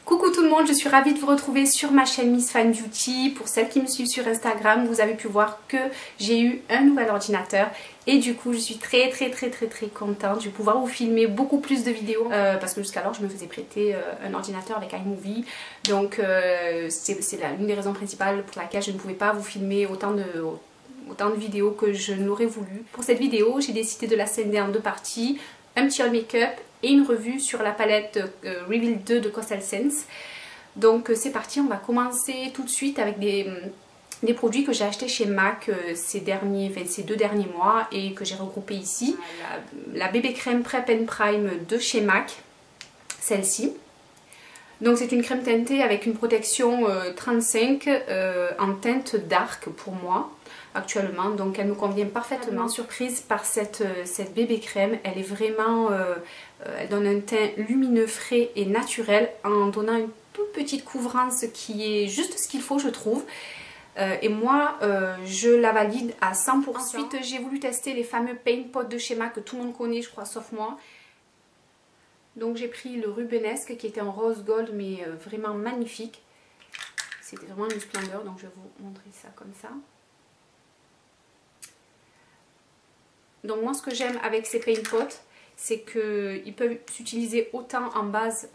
Coucou tout le monde, je suis ravie de vous retrouver sur ma chaîne Miss Fan Beauty. Pour celles qui me suivent sur Instagram, vous avez pu voir que j'ai eu un nouvel ordinateur et du coup je suis très contente. Je vais pouvoir vous filmer beaucoup plus de vidéos parce que jusqu'alors je me faisais prêter un ordinateur avec iMovie. Donc c'est l'une des raisons principales pour laquelle je ne pouvais pas vous filmer autant de vidéos que je n'aurais voulu. Pour cette vidéo, j'ai décidé de la scinder en deux parties, un petit haul make-up et une revue sur la palette Reveal 2 de Coastal Scents. Donc c'est parti, on va commencer tout de suite avec des produits que j'ai achetés chez MAC ces 2 derniers mois et que j'ai regroupés ici. La bébé crème Prep and Prime de chez MAC, celle-ci. Donc c'est une crème teintée avec une protection 35 en teinte dark pour moi actuellement, donc elle me convient parfaitement. Surprise par cette bébé crème, elle est vraiment, elle donne un teint lumineux, frais et naturel en donnant une toute petite couvrance qui est juste ce qu'il faut je trouve. Et moi je la valide à 100%. Ensuite j'ai voulu tester les fameux Paint Pot de chez MAC que tout le monde connaît je crois sauf moi. Donc j'ai pris le Rubenesque qui était en rose gold mais vraiment magnifique. C'était vraiment une splendeur, donc je vais vous montrer ça comme ça. Donc moi ce que j'aime avec ces paint pots, c'est qu'ils peuvent s'utiliser autant en base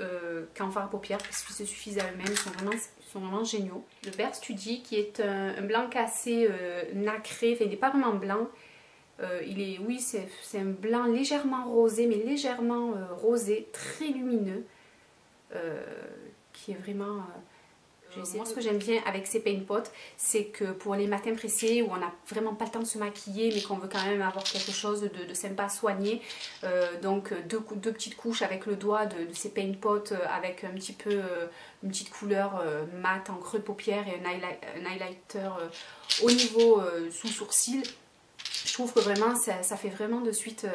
qu'en fard à paupières parce qu'ils se suffisent à eux-mêmes, ils sont vraiment géniaux. Le Bare Study qui est un blanc cassé nacré, enfin il n'est pas vraiment blanc. Oui c'est un blanc légèrement rosé mais légèrement rosé, très lumineux qui est vraiment... Moi ce que j'aime bien avec ces paint pots c'est que pour les matins pressés où on n'a vraiment pas le temps de se maquiller mais qu'on veut quand même avoir quelque chose de sympa à soigner, donc deux petites couches avec le doigt de ces paint pots avec un petit peu une petite couleur mat en creux de paupière et un highlighter au niveau sous sourcil. Je trouve que vraiment ça fait vraiment de suite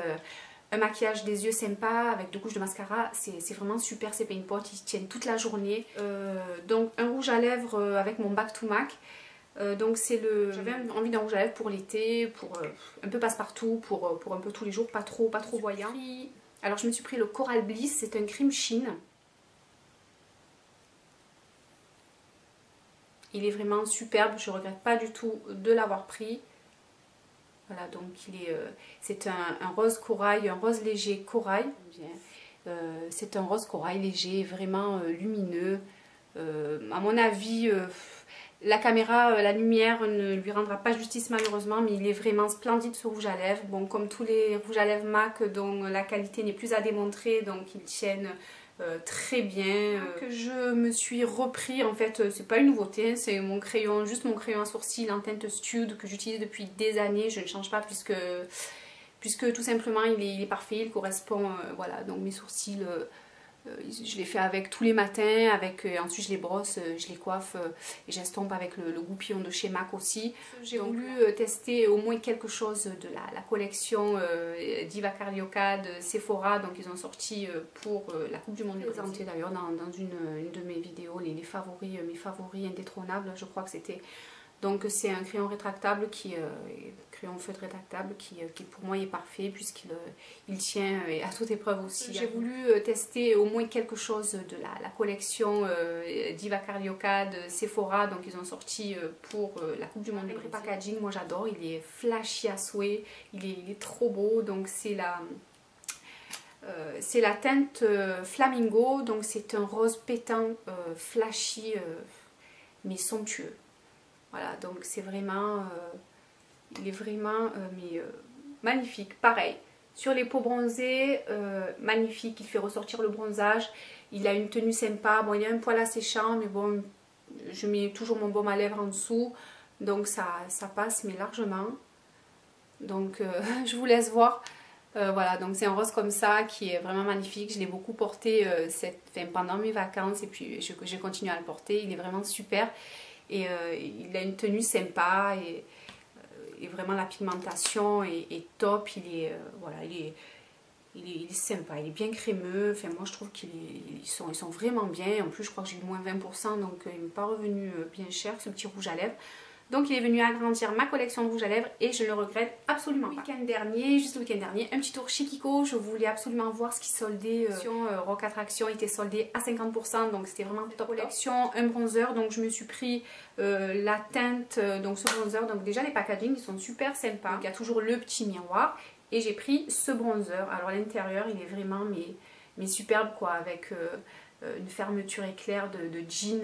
un maquillage des yeux sympa avec 2 couches de mascara. C'est vraiment super ces paint pots, ils tiennent toute la journée. Donc un rouge à lèvres avec mon Back to MAC. Donc j'avais envie d'un rouge à lèvres pour l'été, pour un peu passe-partout, pour un peu tous les jours, pas trop voyant. Alors je me suis pris le Coral Bliss, c'est un cream sheen. Il est vraiment superbe, je regrette pas du tout de l'avoir pris. Voilà, donc c'est un rose corail, un rose léger corail. C'est un rose corail léger, vraiment lumineux. À mon avis, la caméra, la lumière ne lui rendra pas justice malheureusement, mais il est vraiment splendide ce rouge à lèvres. Bon, comme tous les rouges à lèvres MAC dont la qualité n'est plus à démontrer, donc ils tiennent très bien. Que je me suis repris, en fait c'est pas une nouveauté, c'est mon crayon, juste mon crayon à sourcils en teinte Stud que j'utilise depuis des années, je ne change pas puisque tout simplement il est parfait, il correspond, voilà, donc mes sourcils je les fais avec tous les matins, ensuite je les brosse, je les coiffe et j'estompe avec le goupillon de chez MAC aussi. J'ai voulu tester au moins quelque chose de la collection Diva Carioca de Sephora, donc ils ont sorti pour la Coupe du Monde. Je présenté d'ailleurs dans une de mes vidéos les favoris, mes favoris indétrônables, je crois que c'était. Donc c'est un crayon rétractable crayon feutre rétractable qui pour moi est parfait puisqu'il tient à toute épreuve aussi. J'ai voulu tester au moins quelque chose de la collection Diva Carioca de Sephora, donc ils ont sorti pour la Coupe du Monde. Le packaging, moi j'adore, il est flashy à souhait, il est trop beau, donc c'est la teinte Flamingo, donc c'est un rose pétant flashy mais somptueux. Voilà, donc c'est vraiment, il est vraiment magnifique. Pareil, sur les peaux bronzées, magnifique, il fait ressortir le bronzage. Il a une tenue sympa, bon il a un poil asséchant, mais bon, je mets toujours mon baume à lèvres en dessous. Donc ça passe, mais largement. Donc je vous laisse voir. Voilà, donc c'est un rose comme ça qui est vraiment magnifique. Je l'ai beaucoup porté pendant mes vacances et puis j'ai continué à le porter. Il est vraiment super. Et il a une tenue sympa et vraiment la pigmentation est top. Voilà, il est sympa, il est bien crémeux. Enfin moi je trouve qu'ils sont vraiment bien. En plus je crois que j'ai eu moins 20%, donc il n'est pas revenu bien cher ce petit rouge à lèvres. Donc il est venu agrandir ma collection de rouge à lèvres et je ne le regrette absolument pas. Juste le week-end dernier, un petit tour chez Kiko. Je voulais absolument voir ce qui soldait. Rock Attraction était soldé à 50%, donc c'était vraiment top collection. Un bronzer, donc je me suis pris la teinte, donc ce bronzer. Donc déjà les packaging ils sont super sympas. Donc, il y a toujours le petit miroir et j'ai pris ce bronzer. Alors à l'intérieur il est vraiment mais superbe quoi, avec une fermeture éclair de jean.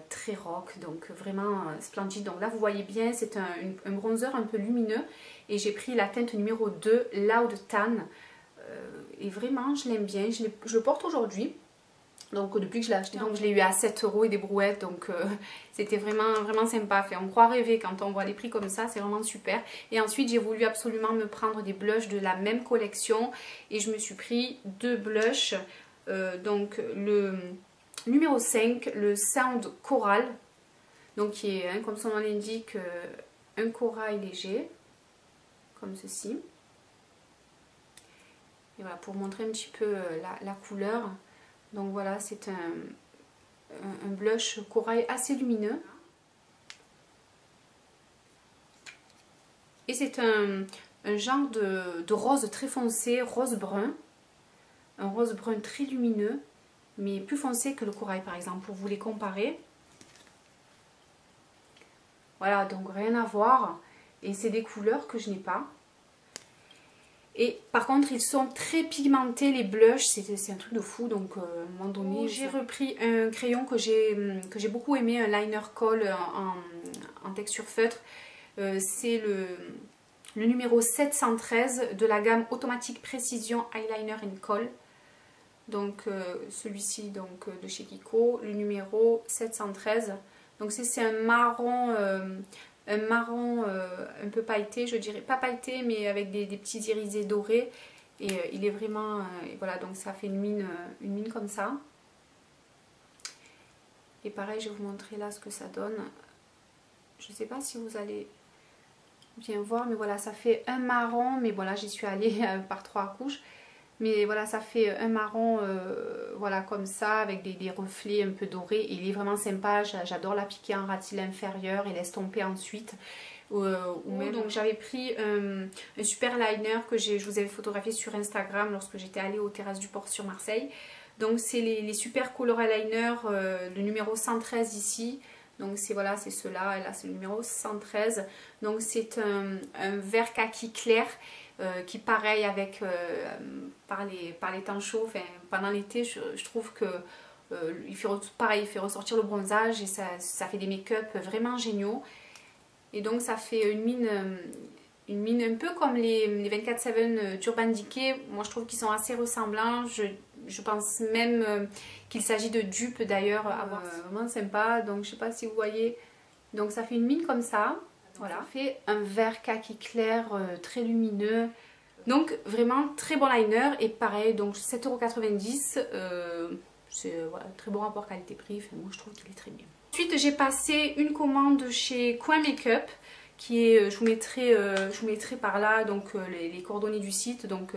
Très rock, donc vraiment splendide. Donc là vous voyez bien, c'est un bronzer un peu lumineux et j'ai pris la teinte numéro 2 Loud Tan et vraiment je l'aime bien, je le porte aujourd'hui, donc depuis que je l'ai acheté. Donc je l'ai eu à 7 € et des brouettes, donc c'était vraiment sympa. Fait, on croit rêver quand on voit les prix comme ça, c'est vraiment super. Et ensuite j'ai voulu absolument me prendre des blushs de la même collection et je me suis pris 2 blushs, donc le numéro 5, le Sound Coral, donc qui est, comme son nom l'indique, un corail léger, comme ceci. Et voilà, pour montrer un petit peu la couleur. Donc voilà, c'est un blush corail assez lumineux. Et c'est un genre de rose très foncé, rose brun. Un rose brun très lumineux, mais plus foncé que le corail par exemple, pour vous les comparer. Voilà, donc rien à voir. Et c'est des couleurs que je n'ai pas. Et par contre, ils sont très pigmentés, les blushs, c'est un truc de fou. Donc à un moment donné, j'ai repris un crayon que j'ai beaucoup aimé, un liner coll en texture feutre. C'est le numéro 713 de la gamme Automatique Précision Eyeliner and Coll. Donc celui-ci de chez Kiko, le numéro 713. Donc c'est un marron un peu pailleté, je dirais pas pailleté mais avec des petits irisés dorés. Et il est vraiment, voilà, donc ça fait une mine comme ça. Et pareil, je vais vous montrer là ce que ça donne. Je sais pas si vous allez bien voir, mais voilà, ça fait un marron, mais voilà, j'y suis allée par 3 couches. Mais voilà, ça fait un marron, voilà, comme ça, avec des reflets un peu dorés. Et il est vraiment sympa, j'adore l'appliquer en ratil inférieur et l'estomper ensuite. Ou même, donc j'avais pris un super liner que je vous avais photographié sur Instagram lorsque j'étais allée aux Terrasses du Port sur Marseille. Donc c'est les super color eyeliner, le numéro 113 ici. Donc c'est voilà, c'est ceux-là, et là c'est le numéro 113. Donc c'est un vert kaki clair. Qui pareil avec par les temps chauds, enfin, pendant l'été je trouve que il fait ressortir le bronzage et ça fait des make-up vraiment géniaux. Et donc ça fait une mine un peu comme les 24/7 d'Urban Decay. Moi je trouve qu'ils sont assez ressemblants. Je pense même qu'il s'agit de dupes d'ailleurs, vraiment sympa. Donc je sais pas si vous voyez, donc ça fait une mine comme ça. Voilà, ça fait un vert kaki clair très lumineux. Donc vraiment très bon liner et pareil, donc 7,90 €. C'est voilà, très bon rapport qualité-prix, enfin, moi je trouve qu'il est très bien. Ensuite j'ai passé une commande chez Coin Makeup qui est, je vous mettrai par là donc les coordonnées du site, donc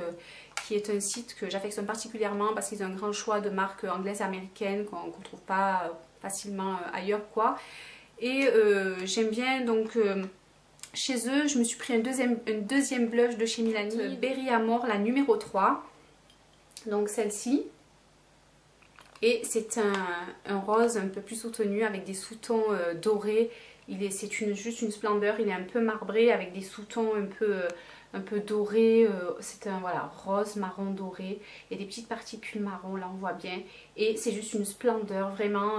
qui est un site que j'affectionne particulièrement parce qu'ils ont un grand choix de marques anglaises et américaines qu'on ne trouve pas facilement ailleurs quoi. Et j'aime bien donc chez eux, je me suis pris un deuxième blush de chez Milani, Berry Amore, la numéro 3. Donc celle-ci. Et c'est un rose un peu plus soutenu avec des sous-tons dorés. C'est juste une splendeur, il est un peu marbré avec des sous-tons un peu dorés. C'est un voilà, rose, marron, doré. Il y a des petites particules marron, là on voit bien. Et c'est juste une splendeur, vraiment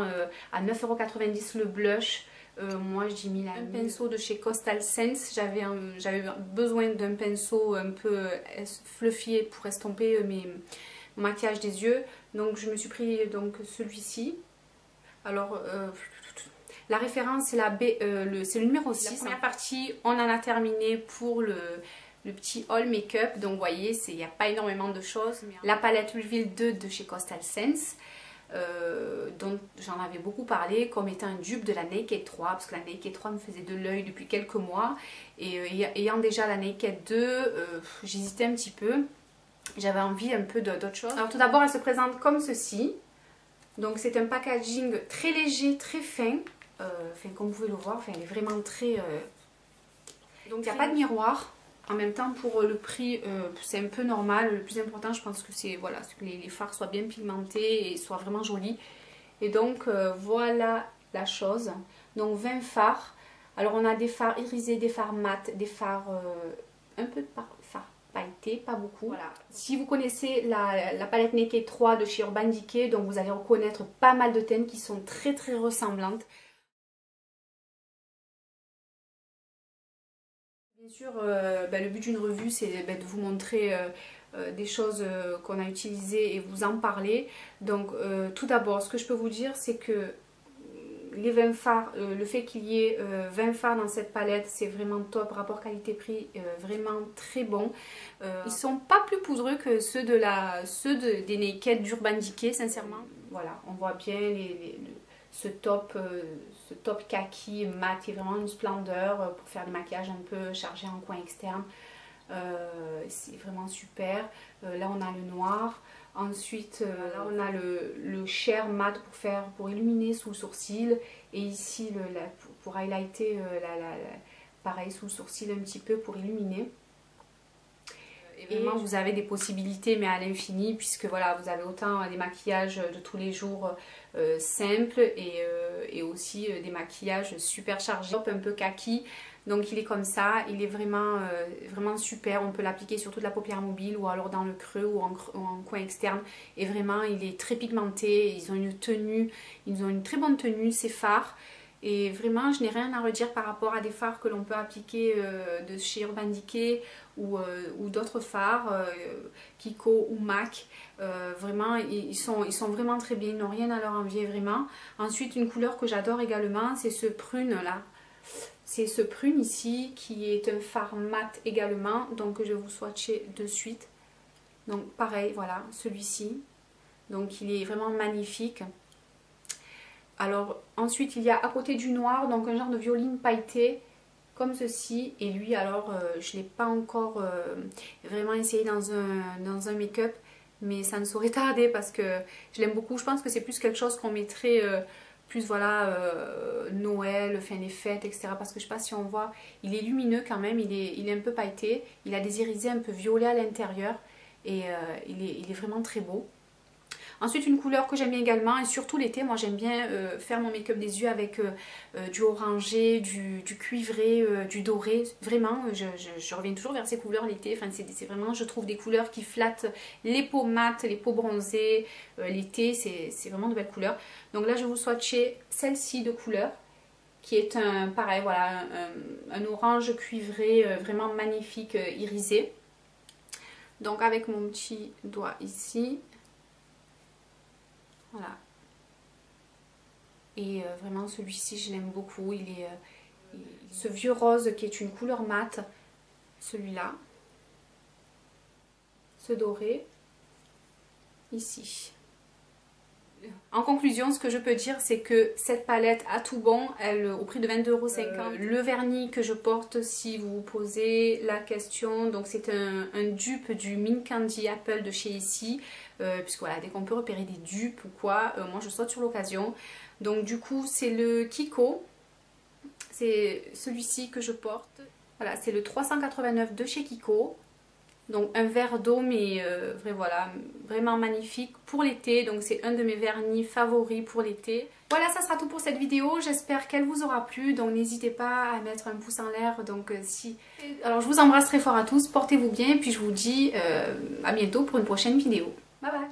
à 9,90 € le blush. Moi je dis Milani. Un pinceau de chez Coastal Scents, j'avais besoin d'un pinceau un peu fluffy pour estomper mon maquillage des yeux, donc je me suis pris donc celui-ci. Alors la référence c'est c'est le numéro 6. La première partie on en a terminé pour le petit haul make-up, donc vous voyez il n'y a pas énormément de choses. La palette Reveal 2 de chez Coastal Scents. Dont j'en avais beaucoup parlé comme étant un dupe de la Naked 3 parce que la Naked 3 me faisait de l'œil depuis quelques mois et ayant déjà la Naked 2 j'hésitais un petit peu, j'avais envie un peu d'autre chose. Alors tout d'abord elle se présente comme ceci, donc c'est un packaging très léger, très fin, enfin comme vous pouvez le voir, enfin, elle est vraiment très... Donc il n'y a pas de miroir. En même temps, pour le prix, c'est un peu normal. Le plus important, je pense que c'est voilà, que les fards soient bien pigmentés et soient vraiment jolis. Et donc, voilà la chose. Donc, 20 fards. Alors, on a des fards irisés, des fards mat, des fards un peu de fards pailletés, pas beaucoup. Voilà. Si vous connaissez la palette Naked 3 de chez Urban Decay, donc vous allez reconnaître pas mal de teintes qui sont très très ressemblantes. Bien sûr, le but d'une revue, c'est de vous montrer des choses qu'on a utilisées et vous en parler. Donc, tout d'abord, ce que je peux vous dire, c'est que les 20 fards, le fait qu'il y ait 20 fards dans cette palette, c'est vraiment top. Rapport qualité-prix, vraiment très bon. Ils sont pas plus poudreux que ceux des Naked d'Urban Decay, sincèrement. Voilà, on voit bien ce top kaki mat qui est vraiment une splendeur pour faire des maquillages un peu chargés en coin externe. C'est vraiment super. Là on a le noir. Ensuite là on a le sheer mat pour illuminer sous le sourcil. Et ici pour highlighter pareil sous le sourcil un petit peu pour illuminer. Et vraiment, vous avez des possibilités, mais à l'infini, puisque voilà, vous avez autant des maquillages de tous les jours simples et aussi des maquillages super chargés, un peu kaki. Donc il est comme ça, il est vraiment, vraiment super. On peut l'appliquer sur toute la paupière mobile ou alors dans le creux ou en coin externe. Et vraiment, il est très pigmenté. Ils ont une tenue, ils ont une très bonne tenue, ces fards. Et vraiment, je n'ai rien à redire par rapport à des fards que l'on peut appliquer de chez Urban Decay ou d'autres fards, Kiko ou MAC. Vraiment, ils sont vraiment très bien, ils n'ont rien à leur envier vraiment. Ensuite, une couleur que j'adore également, c'est ce prune là. C'est ce prune ici qui est un fard mat également, donc je vais vous swatcher de suite. Donc pareil, voilà, celui-ci. Donc il est vraiment magnifique. Alors ensuite il y a à côté du noir, donc un genre de violine pailleté comme ceci. Et lui alors je ne l'ai pas encore vraiment essayé dans un make-up, mais ça ne saurait tarder parce que je l'aime beaucoup. Je pense que c'est plus quelque chose qu'on mettrait plus voilà Noël, fin des fêtes, etc. Parce que je ne sais pas si on voit, il est lumineux quand même, il est un peu pailleté. Il a des irisés un peu violets à l'intérieur et il est vraiment très beau. Ensuite, une couleur que j'aime bien également, et surtout l'été, moi j'aime bien faire mon make-up des yeux avec du orangé, du cuivré, du doré. Vraiment, je reviens toujours vers ces couleurs l'été. Enfin, c'est vraiment, je trouve, des couleurs qui flattent les peaux mates, les peaux bronzées. L'été, c'est vraiment de belles couleurs. Donc là, je vais vous swatcher celle-ci de couleur, qui est pareil, voilà, un orange cuivré, vraiment magnifique, irisé. Donc avec mon petit doigt ici. Voilà. Et vraiment celui-ci je l'aime beaucoup. Il est ce vieux rose qui est une couleur mate. Celui-là. Ce doré. Ici. En conclusion, ce que je peux dire, c'est que cette palette a tout bon, au prix de 22,50 €. Le vernis que je porte, si vous vous posez la question, donc c'est un dupe du Mint Candy Apple de chez ici, puisque voilà, dès qu'on peut repérer des dupes ou quoi, moi je saute sur l'occasion. Donc du coup, c'est le Kiko, c'est celui-ci que je porte. Voilà, c'est le 389 de chez Kiko. Donc un verre d'eau, mais voilà, vraiment magnifique pour l'été. Donc c'est un de mes vernis favoris pour l'été. Voilà, ça sera tout pour cette vidéo. J'espère qu'elle vous aura plu. Donc n'hésitez pas à mettre un pouce en l'air. Donc alors je vous embrasse très fort à tous. Portez-vous bien. Et puis je vous dis à bientôt pour une prochaine vidéo. Bye bye.